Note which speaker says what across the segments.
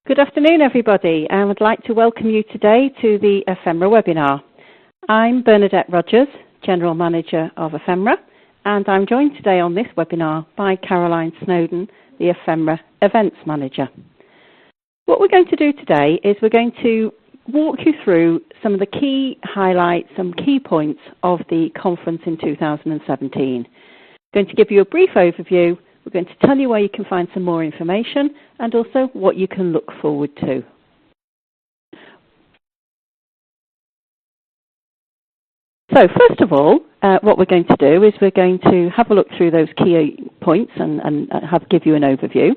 Speaker 1: Good afternoon, everybody. I would like to welcome you today to the EphMRA webinar. I'm Bernadette Rogers, General Manager of EphMRA, and I'm joined today on this webinar by Caroline Snowden, the EphMRA Events Manager. What we're going to do today is we're going to walk you through some of the key highlights, some key points of the conference in 2017. I'm going to give you a brief overview. We're going to tell you where you can find some more information and also what you can look forward to. So first of all, what we're going to do is we're going to have a look through those key points and give you an overview.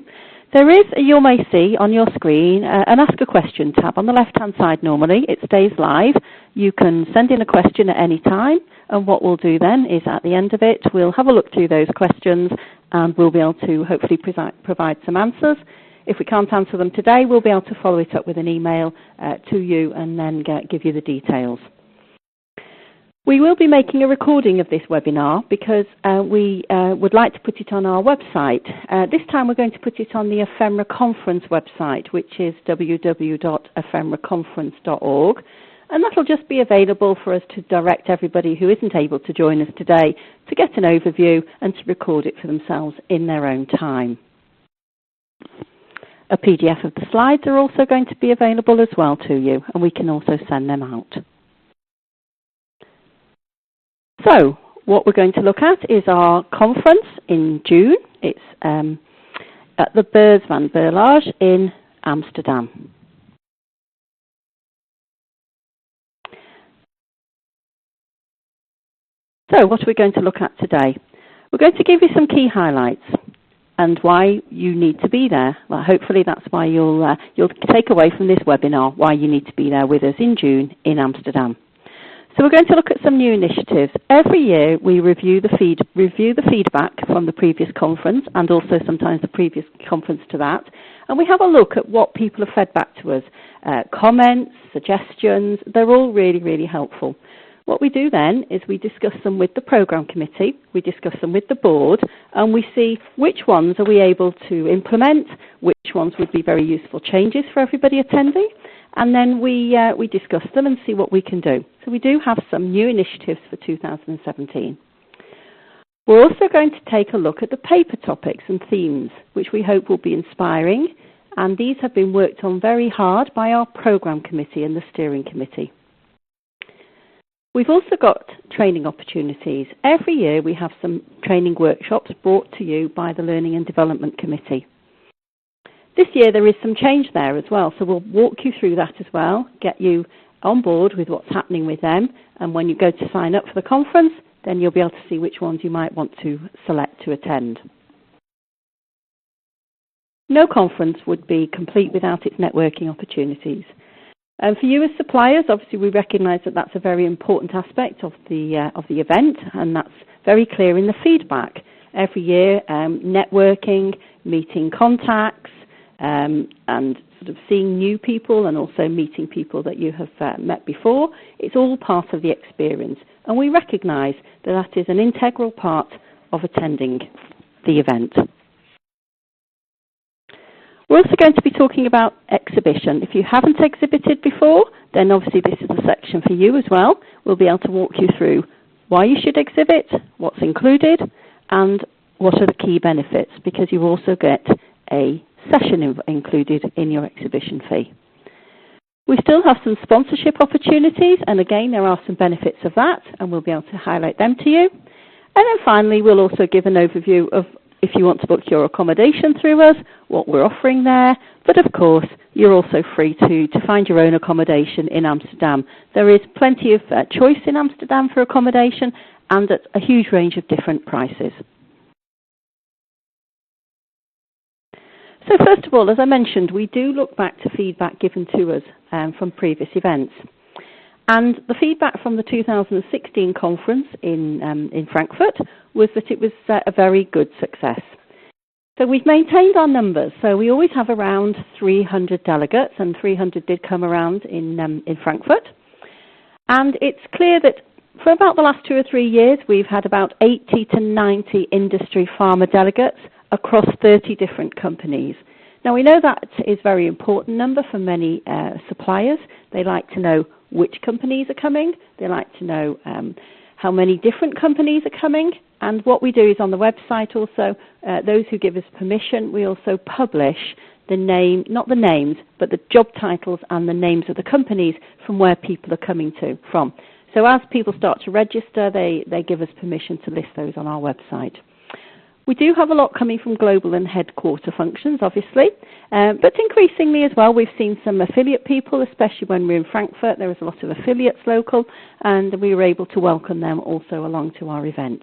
Speaker 1: There is, you may see on your screen, an Ask a Question tab on the left-hand side normally. It stays live. You can send in a question at any time, and what we'll do then is at the end of it, we'll have a look through those questions and we'll be able to hopefully provide some answers. If we can't answer them today, we'll be able to follow it up with an email to you and then give you the details. We will be making a recording of this webinar because we would like to put it on our website. This time we're going to put it on the EphMRA conference website, which is www.ephmraconference.org. And that will just be available for us to direct everybody who isn't able to join us today to get an overview and to record it for themselves in their own time. A PDF of the slides are also going to be available as well to you, and we can also send them out. So, what we're going to look at is our conference in June. It's at the Beurs van Berlage in Amsterdam. So, what are we going to look at today? We're going to give you some key highlights and why you need to be there. Well, hopefully that's why you'll take away from this webinar why you need to be there with us in June in Amsterdam. So we're going to look at some new initiatives. Every year we review the feedback from the previous conference and also sometimes the previous conference to that. And we have a look at what people have fed back to us. Comments, suggestions, they're all really, really helpful. What we do then is we discuss them with the programme committee, we discuss them with the board, and we see which ones are we able to implement, which ones would be very useful changes for everybody attending. And then we discuss them and see what we can do. So we do have some new initiatives for 2017. We're also going to take a look at the paper topics and themes, which we hope will be inspiring. And these have been worked on very hard by our programme committee and the steering committee. We've also got training opportunities. Every year we have some training workshops brought to you by the Learning and Development Committee. This year there is some change there as well, so we'll walk you through that as well, get you on board with what's happening with them, and when you go to sign up for the conference, then you'll be able to see which ones you might want to select to attend. No conference would be complete without its networking opportunities. And for you as suppliers, obviously we recognise that that's a very important aspect of the event, and that's very clear in the feedback. Every year, networking, meeting contacts, and sort of seeing new people and also meeting people that you have met before. It's all part of the experience. And we recognise that that is an integral part of attending the event. We're also going to be talking about exhibition. If you haven't exhibited before, then obviously this is a section for you as well. We'll be able to walk you through why you should exhibit, what's included, and what are the key benefits, because you also get a session included in your exhibition fee. We still have some sponsorship opportunities, and again there are some benefits of that, and we'll be able to highlight them to you. And then finally we'll also give an overview of if you want to book your accommodation through us, what we're offering there, but of course you're also free to find your own accommodation in Amsterdam. There is plenty of choice in Amsterdam for accommodation and at a huge range of different prices. So first of all, as I mentioned, we do look back to feedback given to us from previous events. And the feedback from the 2016 conference in Frankfurt was that it was a very good success. So we've maintained our numbers. So we always have around 300 delegates, and 300 did come around in Frankfurt. And it's clear that for about the last 2 or 3 years, we've had about 80 to 90 industry pharma delegates across 30 different companies. Now, we know that is a very important number for many suppliers. They like to know which companies are coming. They like to know how many different companies are coming. And what we do is on the website also, those who give us permission, we also publish the name, not the names, but the job titles and the names of the companies from where people are coming from. So as people start to register, they give us permission to list those on our website. We do have a lot coming from global and headquarter functions, obviously, but increasingly as well, we've seen some affiliate people, especially when we're in Frankfurt. There was a lot of affiliates local, and we were able to welcome them also along to our event.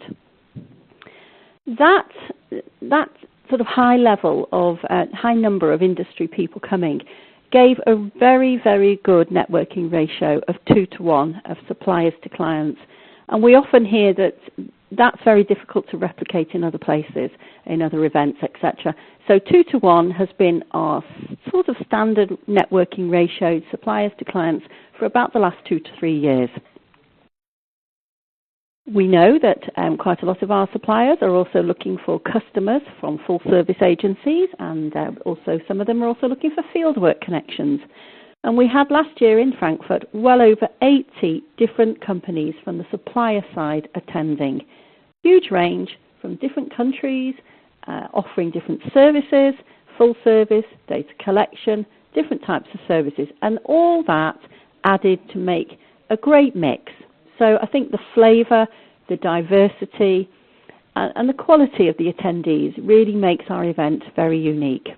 Speaker 1: That sort of high level of high number of industry people coming gave a very, very good networking ratio of 2-to-1 of suppliers to clients. And we often hear that that's very difficult to replicate in other places, in other events, etc. So 2-to-1 has been our sort of standard networking ratio, suppliers to clients, for about the last 2 to 3 years. We know that quite a lot of our suppliers are also looking for customers from full service agencies, and also some of them are also looking for fieldwork connections. And we had last year in Frankfurt well over 80 different companies from the supplier side attending. Huge range from different countries, offering different services, full service, data collection, different types of services, and all that added to make a great mix. So I think the flavour, the diversity, and the quality of the attendees really makes our event very unique.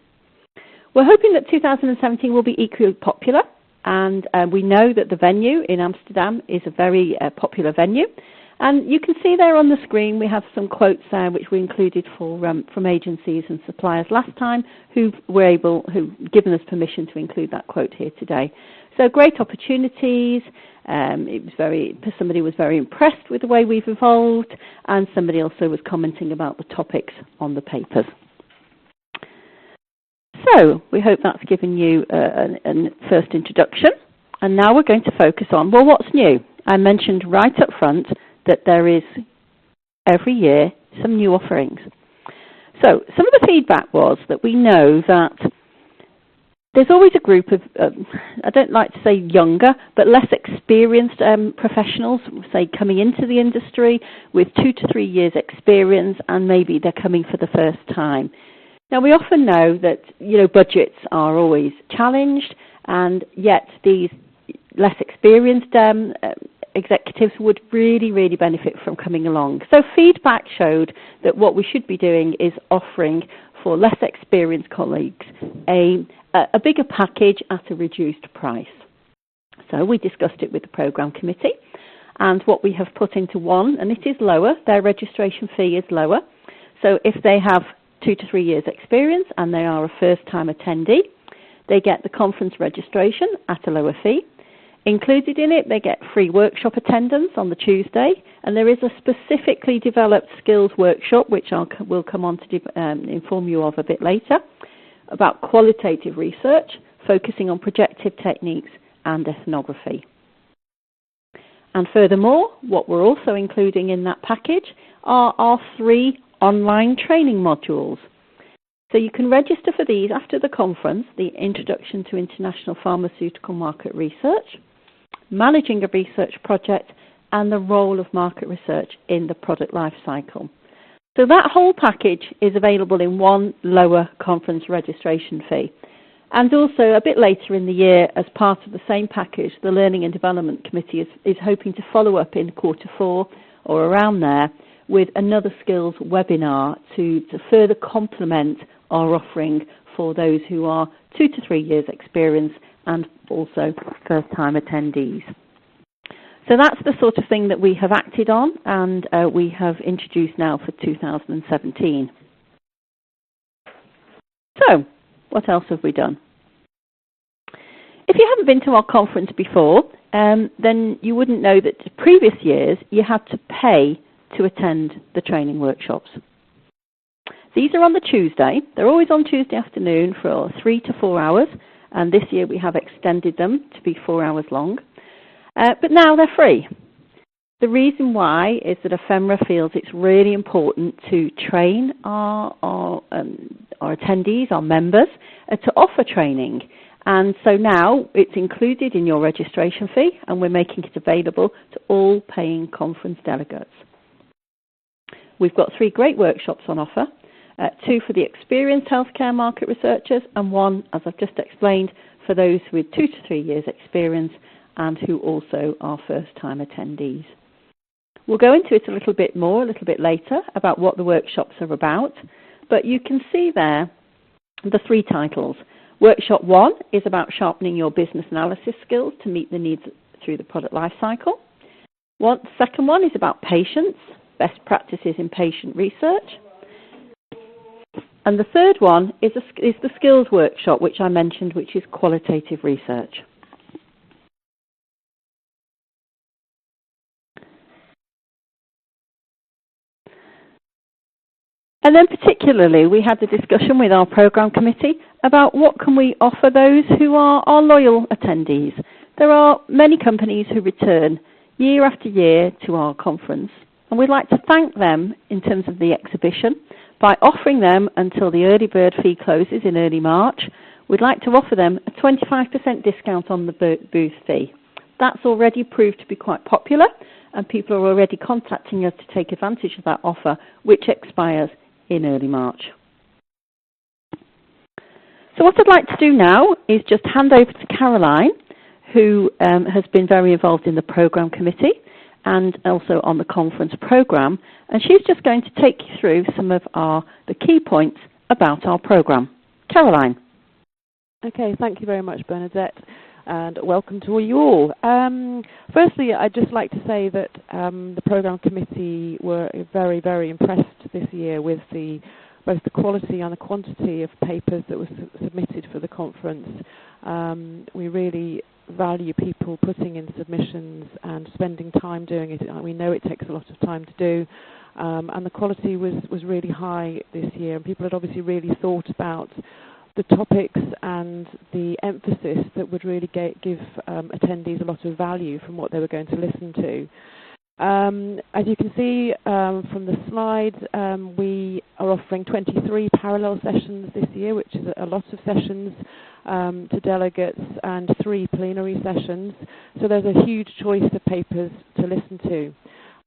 Speaker 1: We're hoping that 2017 will be equally popular, and we know that the venue in Amsterdam is a very popular venue. And you can see there on the screen we have some quotes there which we included from agencies and suppliers last time who've given us permission to include that quote here today. So great opportunities. Somebody was very impressed with the way we've evolved, and somebody also was commenting about the topics on the papers. So we hope that's given you a first introduction. And now we're going to focus on, well, what's new? I mentioned right up front that there is, every year, some new offerings. So some of the feedback was that we know that there's always a group of, I don't like to say younger, but less experienced professionals, say coming into the industry with 2 to 3 years experience, and maybe they're coming for the first time. Now, we often know that, budgets are always challenged, and yet these less experienced executives would really, really benefit from coming along. So feedback showed that what we should be doing is offering for less experienced colleagues a bigger package at a reduced price. So we discussed it with the programme committee, and what we have put into one, and it is lower, their registration fee is lower. So if they have 2 to 3 years experience and they are a first-time attendee, they get the conference registration at a lower fee. Included in it, they get free workshop attendance on the Tuesday, and there is a specifically developed skills workshop, which we'll come on to inform you of a bit later, about qualitative research, focusing on projective techniques and ethnography. And furthermore, what we're also including in that package are our 3 online training modules. So you can register for these after the conference: the Introduction to International Pharmaceutical Market Research, Managing a Research Project, and the Role of Market Research in the Product Life Cycle. So that whole package is available in one lower conference registration fee. And also a bit later in the year, as part of the same package, the Learning and Development Committee is hoping to follow up in Q4 or around there with another skills webinar to further complement our offering for those who are 2 to 3 years experience and also first-time attendees. So that's the sort of thing that we have acted on, and we have introduced now for 2017. So, what else have we done? If you haven't been to our conference before, then you wouldn't know that the previous years you had to pay to attend the training workshops. These are on the Tuesday. They're always on Tuesday afternoon for 3 to 4 hours, and this year we have extended them to be 4 hours long. But now they're free. The reason why is that EphMRA feels it's really important to train our attendees, our members, to offer training. And so now it's included in your registration fee, and we're making it available to all paying conference delegates. We've got 3 great workshops on offer, 2 for the experienced healthcare market researchers, and 1, as I've just explained, for those with 2 to 3 years experience and who also are first-time attendees. We'll go into it a little bit later, about what the workshops are about, but you can see there the 3 titles. Workshop 1 is about sharpening your business analysis skills to meet the needs through the product lifecycle. The second one is about patients, best practices in patient research. And the third one is the skills workshop, which I mentioned, which is qualitative research. And then particularly, we had a discussion with our program committee about what can we offer those who are our loyal attendees. There are many companies who return year after year to our conference, and we'd like to thank them in terms of the exhibition by offering them, until the early bird fee closes in early March, we'd like to offer them a 25% discount on the booth fee. That's already proved to be quite popular, and people are already contacting us to take advantage of that offer, which expires in early March. So what I'd like to do now is just hand over to Caroline, who has been very involved in the program committee and also on the conference program, and she's just going to take you through some of the key points about our program. Caroline.
Speaker 2: Okay, thank you very much, Bernadette, and welcome to you all. Firstly, I'd just like to say that the program committee were very, very impressed this year with both the quality and the quantity of papers that were submitted for the conference. We really value people putting in submissions and spending time doing it. We know it takes a lot of time to do, and the quality was really high this year, and people had obviously really thought about the topics and the emphasis that would really give attendees a lot of value from what they were going to listen to. As you can see from the slide, we are offering 23 parallel sessions this year, which is a lot of sessions to delegates, and 3 plenary sessions. So there's a huge choice of papers to listen to.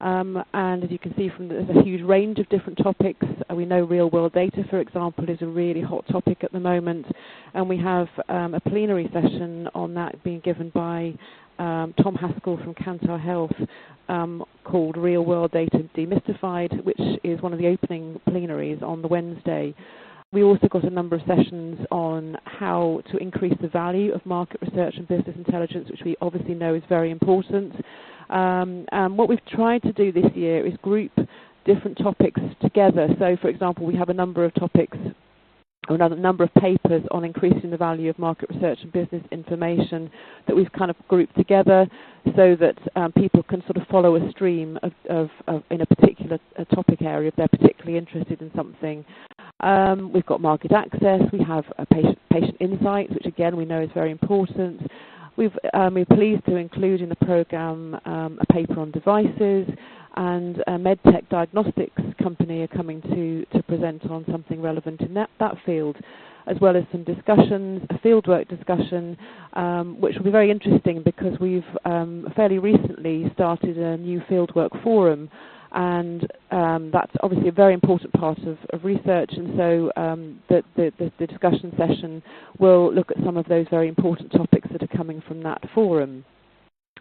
Speaker 2: And as you can see, there's a huge range of different topics. We know real-world data, for example, is a really hot topic at the moment, and we have a plenary session on that being given by Tom Haskell from Kantar Health, called Real-World Data Demystified, which is one of the opening plenaries on the Wednesday. We also got a number of sessions on how to increase the value of market research and business intelligence, which we obviously know is very important. What we've tried to do this year is group different topics together. So, for example, we have a number of topics, or a number of papers on increasing the value of market research and business information that we've kind of grouped together so that people can sort of follow a stream of in a particular topic area if they're particularly interested in something. We've got market access, we have patient insights, which again we know is very important. We're pleased to include in the program a paper on devices, and a medtech diagnostics company are coming to present on something relevant in that field, as well as some discussions, a fieldwork discussion, which will be very interesting because we've fairly recently started a new fieldwork forum, and that's obviously a very important part of research, and so the discussion session will look at some of those very important topics that are coming from that forum.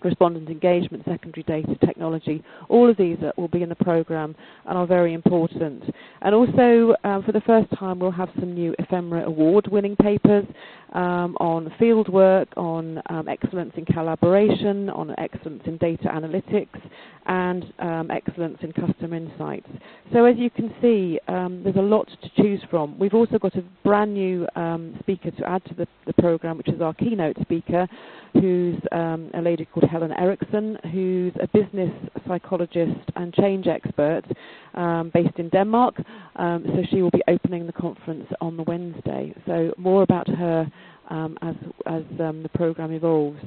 Speaker 2: Respondent engagement, secondary data, technology, all of these will be in the program and are very important. And also, for the first time, we'll have some new EphMRA award-winning papers on fieldwork, on excellence in collaboration, on excellence in data analytics, and excellence in customer insights. So as you can see, there's a lot to choose from. We've also got a brand new speaker to add to the program, which is our keynote speaker, who's a lady called Helen Eriksson, who's a business psychologist and change expert based in Denmark. So she will be opening the conference on the Wednesday. So more about her as the program evolves.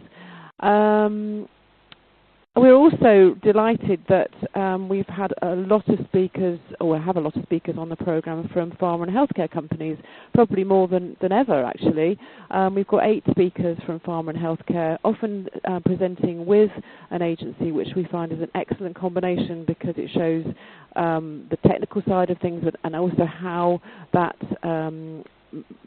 Speaker 2: We're also delighted that we've had a lot of speakers, or have a lot of speakers on the programme from pharma and healthcare companies, probably more than ever actually. We've got 8 speakers from pharma and healthcare, often presenting with an agency, which we find is an excellent combination because it shows the technical side of things and also how that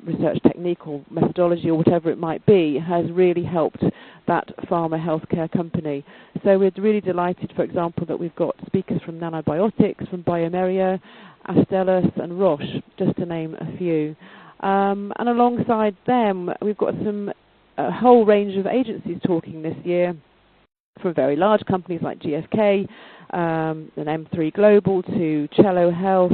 Speaker 2: research technique or methodology or whatever it might be has really helped that pharma healthcare company. So we're really delighted, for example, that we've got speakers from Nanobiotics, from EphMRA, Astellas and Roche, just to name a few. And alongside them, we've got a whole range of agencies talking this year, from very large companies like GSK, and M3 Global to Cello Health,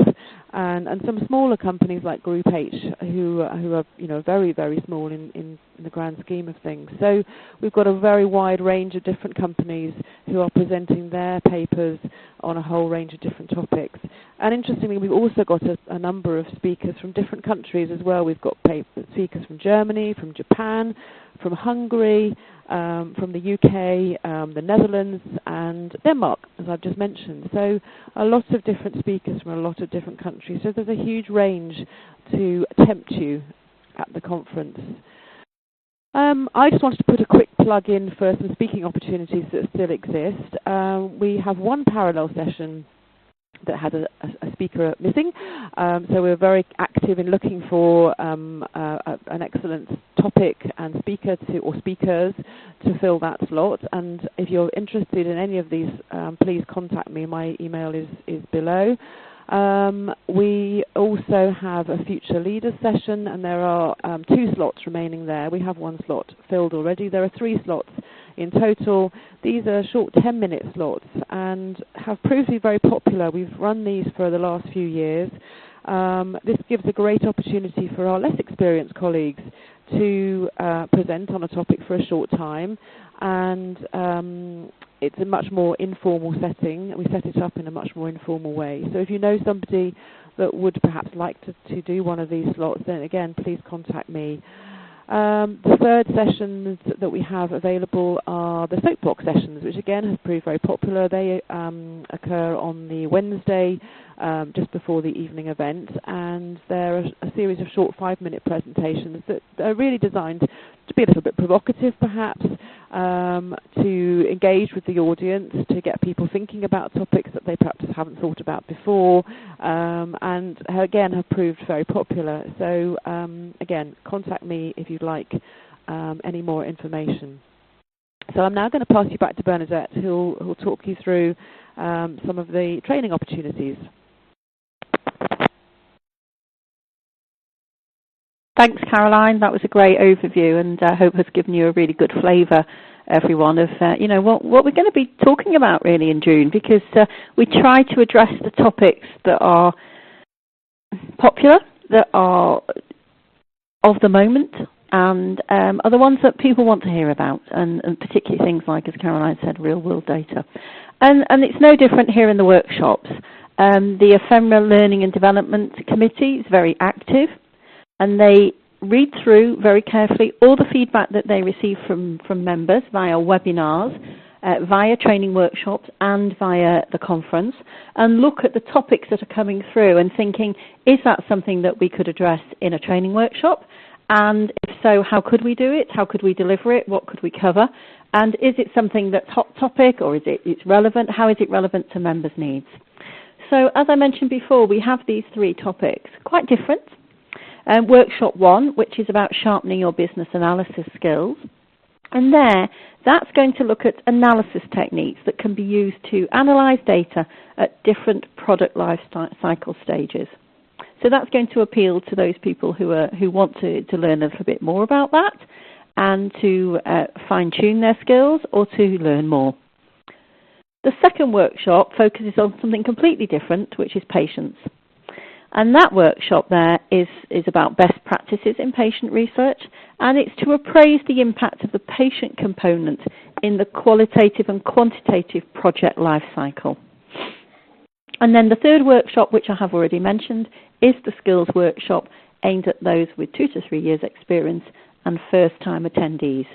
Speaker 2: and some smaller companies like Group H, who are very, very small in the grand scheme of things. So we've got a very wide range of different companies who are presenting their papers on a whole range of different topics. And interestingly, we've also got a number of speakers from different countries as well. We've got speakers from Germany, from Japan, from Hungary, from the UK, the Netherlands and Denmark, as I've just mentioned. So a lot of different speakers from a lot of different countries. So there's a huge range to tempt you at the conference. I just wanted to put a quick plug in for some speaking opportunities that still exist. We have one parallel session that had a speaker missing, so we're very active in looking for an excellent topic and speaker or speakers to fill that slot. And if you're interested in any of these, please contact me. My email is below. We also have a future leaders session, and there are 2 slots remaining there. We have 1 slot filled already. There are 3 slots in total. These are short 10-minute slots and have proved to be very popular. We've run these for the last few years. This gives a great opportunity for our less experienced colleagues to present on a topic for a short time, and it's a much more informal setting. We set it up in a much more informal way. So if you know somebody that would perhaps like to do one of these slots, then again, please contact me. The third sessions that we have available are the soapbox sessions, which again have proved very popular. They occur on the Wednesday just before the evening event, and they're a series of short 5-minute presentations that are really designed to be a little bit provocative perhaps, to engage with the audience, to get people thinking about topics that they perhaps haven't thought about before, and again have proved very popular. So again, contact me if you'd like any more information. So I'm now going to pass you back to Bernadette, who'll talk you through some of the training opportunities.
Speaker 1: Thanks, Caroline. That was a great overview, and I hope has given you a really good flavour, everyone, of what we're going to be talking about really in June, because we try to address the topics that are popular, that are of the moment, and are the ones that people want to hear about, and particularly things like, as Caroline said, real-world data. And it's no different here in the workshops. The EphMRA Learning and Development Committee is very active, and they read through very carefully all the feedback that they receive from members via webinars, via training workshops and via the conference, and look at the topics that are coming through and thinking, is that something that we could address in a training workshop? And if so, how could we do it? How could we deliver it? What could we cover? And is it something that's hot topic, or is it's relevant? How is it relevant to members' needs? So as I mentioned before, we have these 3 topics, quite different. Workshop 1, which is about sharpening your business analysis skills. And that's going to look at analysis techniques that can be used to analyze data at different product life cycle stages. So that's going to appeal to those people who want to learn a little bit more about that and to fine-tune their skills or to learn more. The second workshop focuses on something completely different, which is patients. And that workshop there is about best practices in patient research, and it's to appraise the impact of the patient component in the qualitative and quantitative project life cycle. And then the third workshop, which I have already mentioned, is the skills workshop aimed at those with 2 to 3 years experience and first-time attendees.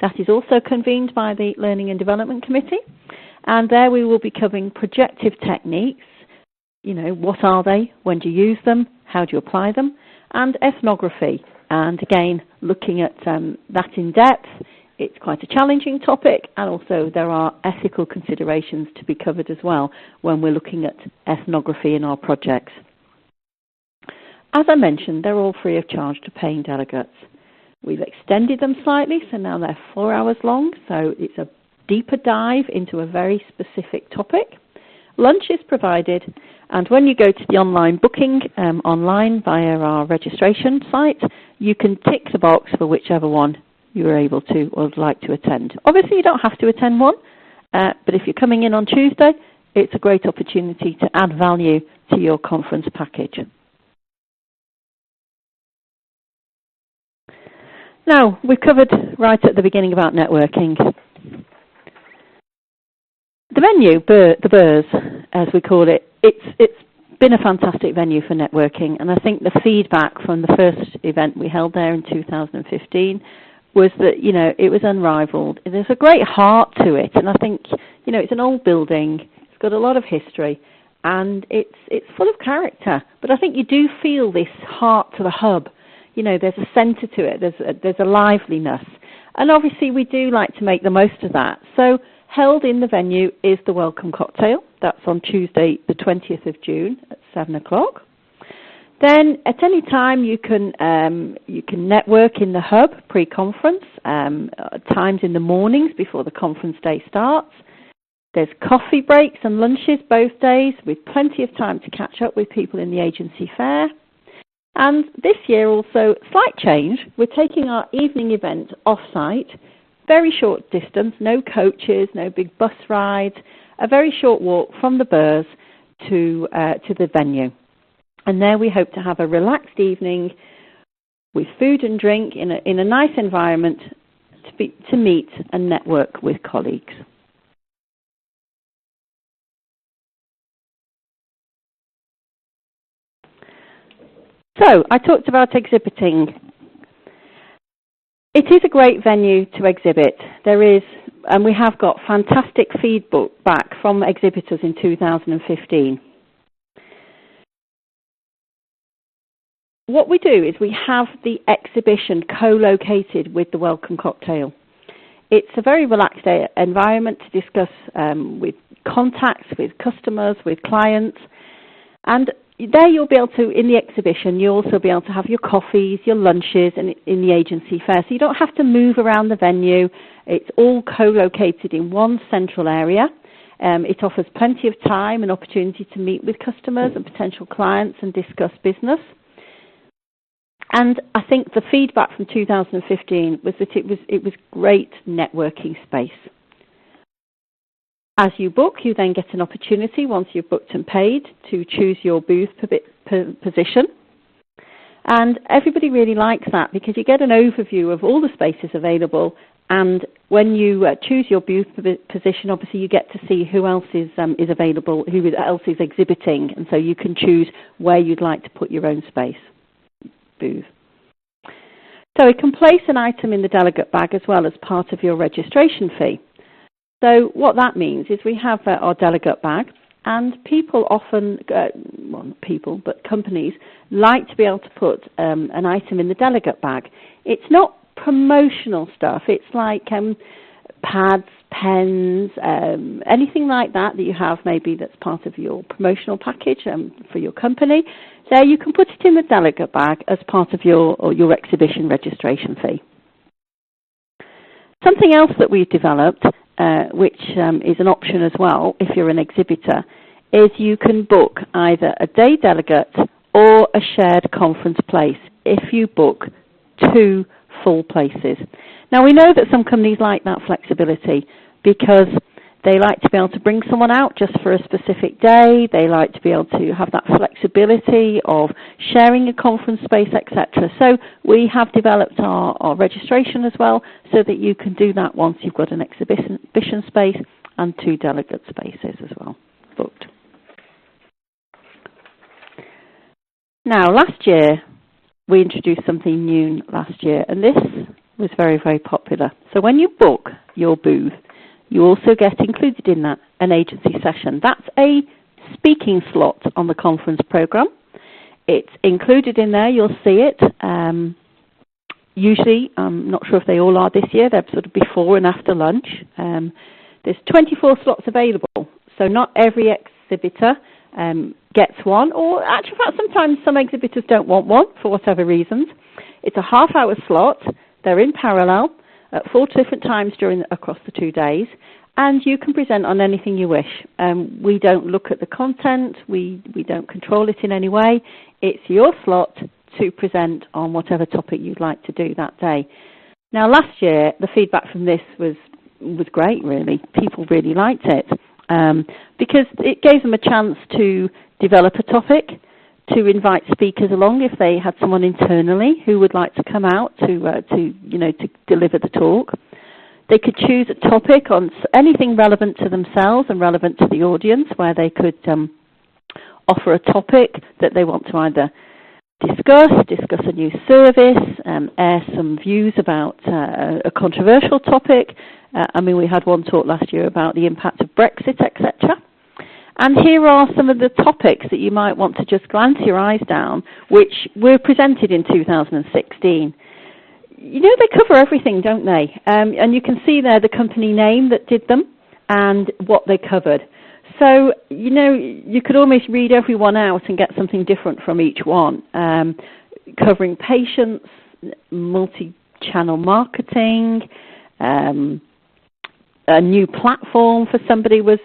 Speaker 1: That is also convened by the Learning and Development Committee, And there we will be covering projective techniques. You know, what are they? When do you use them? How do you apply them? And ethnography. And again, looking at that in depth. It's quite a challenging topic, and also there are ethical considerations to be covered as well when we're looking at ethnography in our projects. As I mentioned, they're all free of charge to paying delegates. We've extended them slightly, so now they're 4 hours long, so it's a deeper dive into a very specific topic. Lunch is provided, and when you go to the online booking online via our registration site, you can tick the box for whichever one you are able to or would like to attend. Obviously, you don't have to attend one, but if you're coming in on Tuesday, it's a great opportunity to add value to your conference package. Now, we've covered right at the beginning about networking. The venue, the Burrs, as we call it, it's been a fantastic venue for networking, and I think the feedback from the first event we held there in 2015 was that, you know, it was unrivaled. There's a great heart to it, and I think, you know, it's an old building, it's got a lot of history, and it's full of character. But I think you do feel this heart to the hub. You know, there's a centre to it, there's a liveliness. And obviously we do like to make the most of that. So held in the venue is the welcome cocktail. That's on Tuesday, the 20th of June at 7 o'clock. Then at any time you can network in the hub pre-conference, times in the mornings before the conference day starts. There's coffee breaks and lunches both days with plenty of time to catch up with people in the agency fair. And this year also, slight change, we're taking our evening event off-site, very short distance, no coaches, no big bus rides, a very short walk from the Burrs to the venue. And there we hope to have a relaxed evening with food and drink in a nice environment to meet and network with colleagues. So, I talked about exhibiting. It is a great venue to exhibit. There is, and we have got fantastic feedback from exhibitors in 2015. What we do is we have the exhibition co-located with the welcome cocktail. It's a very relaxed environment to discuss with contacts, with customers, with clients. And there you'll be able to, in the exhibition, you'll also be able to have your coffees, your lunches in the agency fair. So you don't have to move around the venue. It's all co-located in one central area. It offers plenty of time and opportunity to meet with customers and potential clients and discuss business. And I think the feedback from 2015 was that it was great networking space. As you book, you then get an opportunity, once you've booked and paid, to choose your booth position. And everybody really likes that because you get an overview of all the spaces available, and when you choose your booth position, obviously you get to see who else is available, who else is exhibiting, and so you can choose where you'd like to put your own space. Booth. So you can place an item in the delegate bag as well as part of your registration fee. So what that means is we have our delegate bag, and people often, well, not people, but companies like to be able to put an item in the delegate bag. It's not promotional stuff. It's like pads, pens, anything like that you have maybe that's part of your promotional package for your company. There you can put it in the delegate bag as part of your exhibition registration fee. Something else that we've developed, which is an option as well if you're an exhibitor, is you can book either a day delegate or a shared conference place if you book 2 full places. Now we know that some companies like that flexibility because they like to be able to bring someone out just for a specific day. They like to be able to have that flexibility of sharing a conference space, etc. So we have developed our registration as well so that you can do that once you've got an exhibition space and 2 delegate spaces as well booked. Now, last year, we introduced something new last year, and this was very, very popular. So when you book your booth, you also get included in that an agency session. That's a speaking slot on the conference program. It's included in there. You'll see it. Usually, I'm not sure if they all are this year. They're sort of before and after lunch. There's 24 slots available, so not every exhibitor gets one, or actually, in fact, sometimes some exhibitors don't want one for whatever reasons. It's a half-hour slot. They're in parallel at 4 different times across the 2 days, and you can present on anything you wish. We don't look at the content. We don't control it in any way. It's your slot to present on whatever topic you'd like to do that day. Now, last year, the feedback from this was great, really. People really liked it because it gave them a chance to develop a topic, to invite speakers along if they had someone internally who would like to come out to deliver the talk. They could choose a topic on anything relevant to themselves and relevant to the audience, where they could offer a topic that they want to either discuss a new service, air some views about a controversial topic. We had one talk last year about the impact of Brexit, etc. And here are some of the topics that you might want to just glance your eyes down, which were presented in 2016. They cover everything, don't they? And you can see there the company name that did them and what they covered. So, you could almost read every one out and get something different from each one. Covering patients, multi-channel marketing, a new platform for somebody was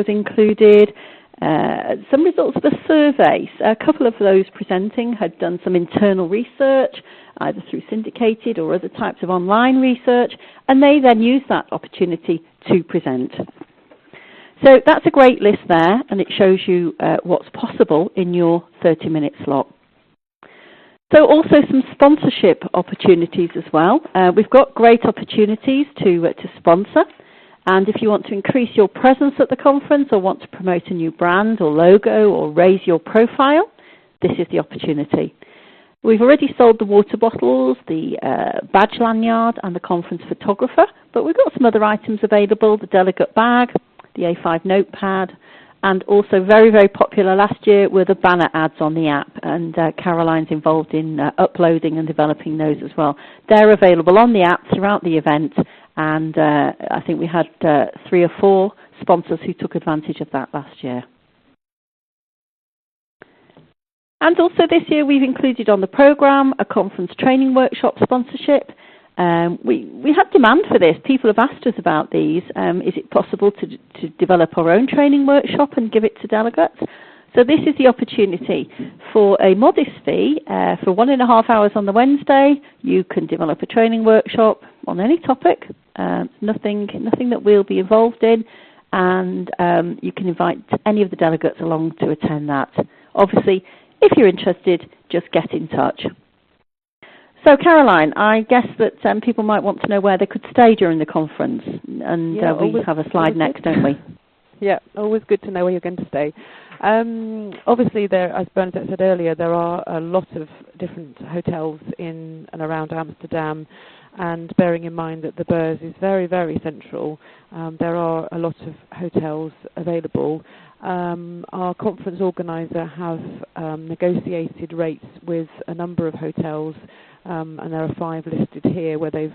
Speaker 1: included, some results of a survey. A couple of those presenting had done some internal research, either through syndicated or other types of online research, and they then used that opportunity to present. So that's a great list there, and it shows you what's possible in your 30-minute slot. So also some sponsorship opportunities as well. We've got great opportunities to sponsor, and if you want to increase your presence at the conference or want to promote a new brand or logo or raise your profile, this is the opportunity. We've already sold the water bottles, the badge lanyard, and the conference photographer, but we've got some other items available, the delegate bag, the A5 notepad, and also very, very popular last year were the banner ads on the app, and Caroline's involved in uploading and developing those as well. They're available on the app throughout the event, and I think we had 3 or 4 sponsors who took advantage of that last year. And also this year we've included on the program a conference training workshop sponsorship. We have demand for this. People have asked us about these. Is it possible to develop our own training workshop and give it to delegates? So this is the opportunity. For a modest fee, for 1.5 hours on the Wednesday, you can develop a training workshop on any topic, nothing that we'll be involved in, and you can invite any of the delegates along to attend that. Obviously, if you're interested, just get in touch. So, Caroline, I guess that people might want to know where they could stay during the conference, and we have a slide next, don't we?
Speaker 2: Yeah, always good to know where you're going to stay. Obviously, as Bernadette said earlier, there are a lot of different hotels in and around Amsterdam, and bearing in mind that the Beurs is very, very central, there are a lot of hotels available. Our conference organizer has negotiated rates with a number of hotels, and there are 5 listed here where they've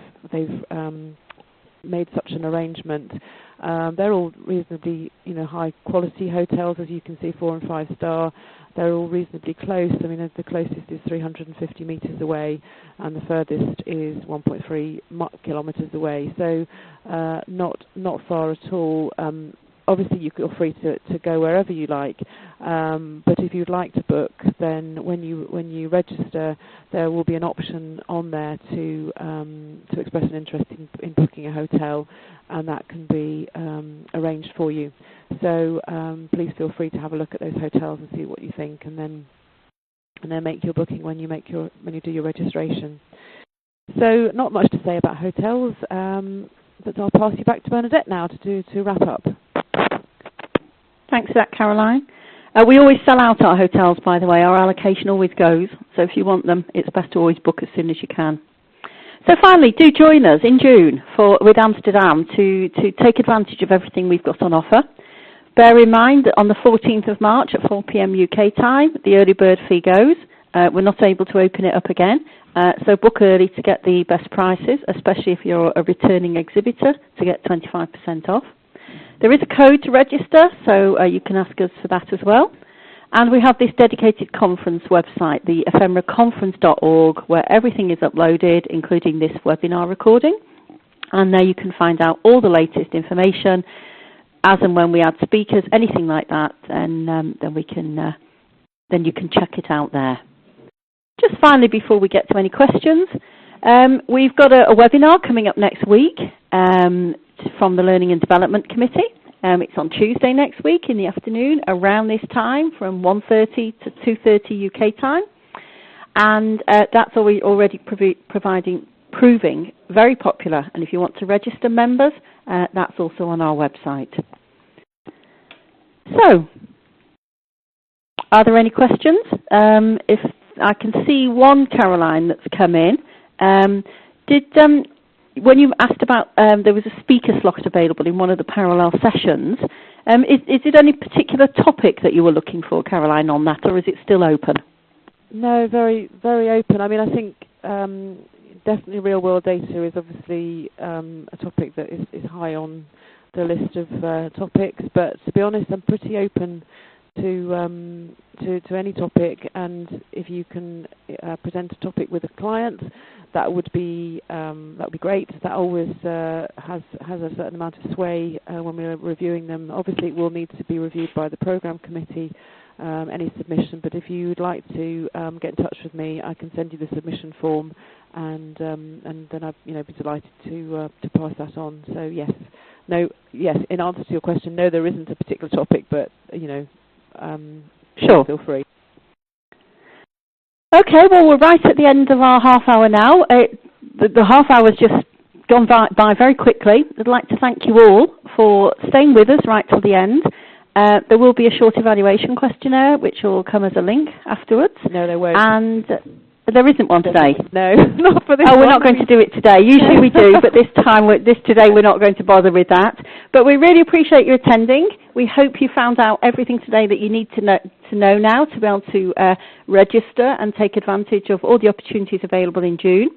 Speaker 2: made such an arrangement. They're all reasonably, high quality hotels, as you can see, 4 and 5 star. They're all reasonably close. I mean, the closest is 350 meters away, and the furthest is 1.3 kilometers away. So not far at all. Obviously, you're free to go wherever you like, but if you'd like to book, then when you register, there will be an option on there to express an interest in booking a hotel, and that can be arranged for you. So please feel free to have a look at those hotels and see what you think, and then make your booking when you do your registration. So not much to say about hotels, but I'll pass you back to Bernadette now to wrap up.
Speaker 1: Thanks for that, Caroline. We always sell out our hotels, by the way. Our allocation always goes. So if you want them, it's best to always book as soon as you can. So finally, do join us in June with Amsterdam to take advantage of everything we've got on offer. Bear in mind that on the 14th of March at 4 p.m. UK time, the early bird fee goes. We're not able to open it up again, so book early to get the best prices, especially if you're a returning exhibitor, to get 25% off. There is a code to register, so you can ask us for that as well. And we have this dedicated conference website, the EphMRAconference.org, where everything is uploaded, including this webinar recording. And there you can find out all the latest information, as and when we add speakers, anything like that, and then you can check it out there. Just finally, before we get to any questions, we've got a webinar coming up next week from the Learning and Development Committee. It's on Tuesday next week in the afternoon, around this time, from 1:30 to 2:30 UK time, and that's already proving very popular. And if you want to register members, that's also on our website. So, are there any questions? If I can see one, Caroline, that's come in. When you asked about there was a speaker slot available in one of the parallel sessions, is it any particular topic that you were looking for, Caroline, on that, or is it still open?
Speaker 2: No, very, very open. I mean, I think definitely real-world data is obviously a topic that is high on the list of topics, but to be honest, I'm pretty open to any topic, and if you can present a topic with a client, that would be great. That always has a certain amount of sway when we're reviewing them. Obviously, it will need to be reviewed by the program committee, any submission. But if you would like to get in touch with me, I can send you the submission form, and then I'd be delighted to pass that on. So yes, in answer to your question, no, there isn't a particular topic, but
Speaker 1: sure,
Speaker 2: feel free.
Speaker 1: Okay, well, we're right at the end of our half hour now. The half hour's just gone by very quickly. I'd like to thank you all for staying with us right till the end. There will be a short evaluation questionnaire, which will come as a link afterwards.
Speaker 2: No, there won't.
Speaker 1: And there isn't one today.
Speaker 2: No, not for this one.
Speaker 1: We're not going to do it today. Usually we do, but today we're not going to bother with that. But we really appreciate you attending. We hope you found out everything today that you need to know now to be able to register and take advantage of all the opportunities available in June.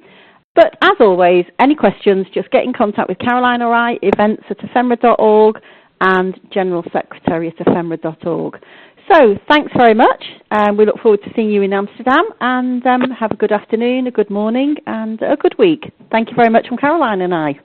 Speaker 1: But as always, any questions, just get in contact with Caroline or I, events@ephemra.org and General Secretary at ephemra.org. So thanks very much. We look forward to seeing you in Amsterdam, and have a good afternoon, a good morning, and a good week. Thank you very much from Caroline and I.